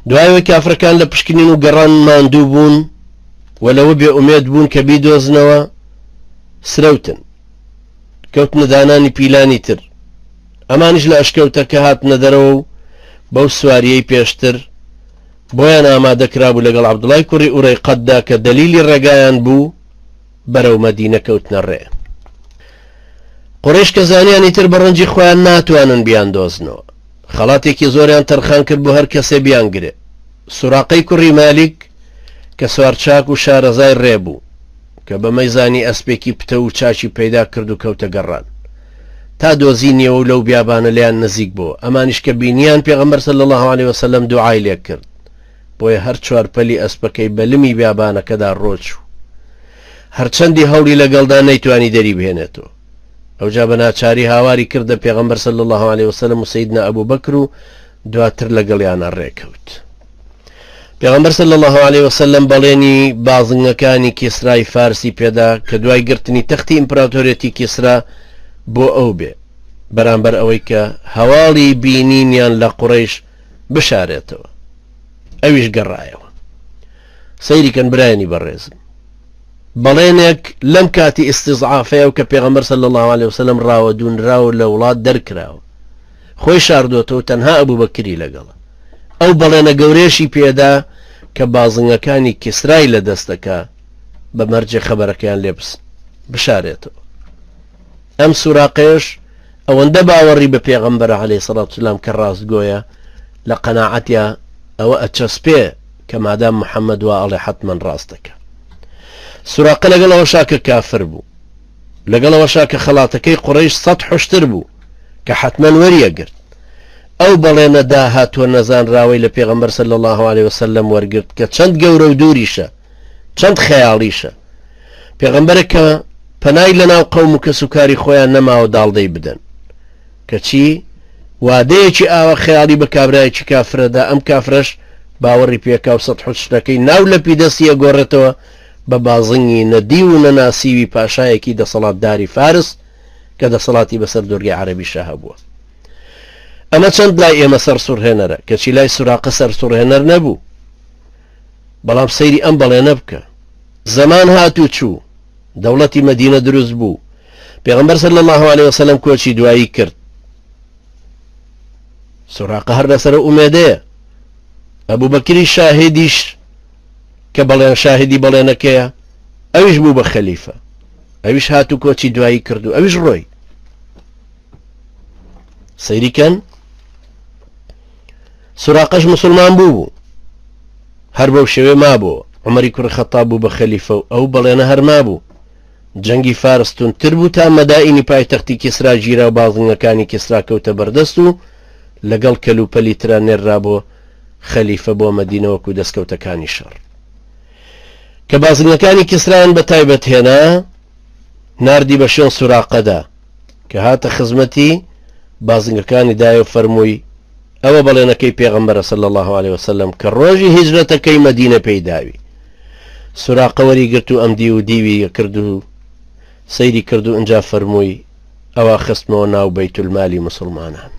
دوایەوەی کافرەکان لە پشکنین و گەڕان ماندوو بوون و لەوە بێ ئومێد بوون کە بیدۆزنەوە سرەوتن کەوتنە دانانی پیلانی تر ئەمانیش لە ئەشکەوتەکە هاتنە دەرەوە و بەو سواریەی پێشتر بۆیان ئامادەکرابوو لەگەڵ عەبدوڵای کوڕی ئورەیقەتدا کە دەلیلی ڕێگایان بوو بەرەو مەدینە کەوتنە ڕێ. قوڕیش کە زانیانی تر بە ڕەنجی خۆیان ناتوانن بیان دۆزنەوە خەڵاتێکی زۆریان تەرخان کرد بۆ هەر کەسێ بیان گرێ. سوراقەی کوڕی مالیک کە سوارچاک و شارەزای ڕێبوو کە بە مەیزانی ئەسپێکی پتە و چاچی پەیدا کرد و کەوتە گەڕان تا دۆزینیەوە و لەو بیابانە لیان نزیک بوو. ئەمانیش کە بینیان پێغەمبەر صلی الله علیه وسلم دوعای لێ کرد بۆیە هەر چوارپەلی ئەسپەکەی بەلمی بیابانەکەدا ڕۆچوو هەرچەندی هەوڵی لەگەڵدا نەیتوانی دەری بهێنێتەوە. ئەوجا بە ناچاری هاواری کردە پێغەمبەر صلی الله علیه وسلم و سەیدنا ئەبوو بەکر و دواتر لەگەڵیانە ڕێکەوت. پێغەمبەر صلی الله علیه وسلم بەڵێنی بازنگەکانی کیسرای فارسی پێدا کە دوای گرتنی تەختی ئیمپراتۆریەتی کیسرا بۆ ئەو بێ بەرامبەر ئەوەی کە هەواڵی بینینیان لە قوڕیش بشارێتەوە. ئەویش گەڕایەوە. سەیریکەن برایانی بەڕێزم بەڵێنێک لەم کاتی ئیستیزعافەیە و کە پێغەمبەر صلی الله علیه وسلم ڕاوە دوونراوە لە وڵات دەرکراوە خۆی شاردۆتەوە تەنها ئەبوو بەکری لەگەڵە. ئەو بەڵێنە گەورێشی پێدا کە بازنگەکانی کیسرای لە دەستەکە بە مەرجێ خەبەرەکەیان لێ بشارێتەوە. ئەم سوراقێش ئەوەندە باوەڕی بە پێغەمبەر عەلەیهی سەڵات وسەلام کە ڕاستگۆیە لە قەناعەتیا ئەوە ئەچەسپێ کە مادام محەممەد وا ئەڵێ حتمەن ڕاستەکە. سوراقە لەگەڵەوە شاکە کافر بوو لەگەڵەوە شاکە خەڵاتەکەی قوڕیش سەد حوشتر بوو کە حتمەن وەریەگرت. ئەو بەڵێنەدا هاتووە نەزانراوەی لە پێغەمبەر صلی الله علیه وسلم وەرگرت کە چەند گەورە و دووریشە چەند خەیاڵیشە. پێغەمبەرێک کە پەنای لەناو قەوم و کەس و کاری خۆیان نەماوە داڵدەی بدەن کەچی وادەیەکی ئاوە خەیاڵی بە کابرایەکی کافرەدا ئەم کافرەش باوەڕی پێکا و سەد حوشتەکەی ناو لە پیدەستیە گۆڕێتەوە بە بازنگی نەدی و نەناسیوی پاشایەکی دەسەڵاتداری فارس کە دەسەڵاتی بەسەر دورگەی عەرەبی شاها بووە. ئەمە چەند لای ئێمە سەرسوڕهێنەرە کەچی لای سوراقە سەرسوڕهێنەر نەبوو. بەڵام سەیری ئەم بەڵێنە بکە زەمان هاتوو چوو دەوڵەتی مەدینە دروست بوو پێغەمبەر صلی الله علیه وسلم کۆچی دوایی کرد. سوراقە هەر لەسەر ئومێدەیە. ئەبوو بەکری شاهدیش کە بەڵێن شاهدی بەڵێنەکەیە ئەویش بوو بە خەلیفە ئەویش هاتوو کۆچی دوایی کرد و ئەویش ڕۆی. سەیریکەن سوراقەش مسلمان بوو هەر بەو شێوێ مابووە. عومەری کوڕی خەتاب بوو بە خەلیفە و ئەو بەڵێنە هەر مابوو. جەنگی فارستون تر بوو تا مەدائینی پایتەختی کیسرا گیرا و بازنگەکانی کیسرا کەوتە بەردەست و لەگەڵ کەلوپەلی ترا نێررا بۆ خەلیفە بۆ مەدینە وەکو دەستکەوتەکانی شەڕ. کە بازنگەکانی کیسرایان بە تایبەت هێنا ناردی بە شوێن سوراقەدا کە هاتە خزمەتی بازنگەکانی دایە و فەرمووی ئەوە بەڵێنەکەی پێغەمبەرە صلی الله علیه وسلم کە ڕۆژی هیجرەتەکەی مەدینە پەیداوی. سوراقە وەری گرت و ئەم دی و دیوی کرد و سەیری کرد و ئەنجا فەرمووی ئەوە خستمەوە ناو بەیتولمالی موسڵمانان.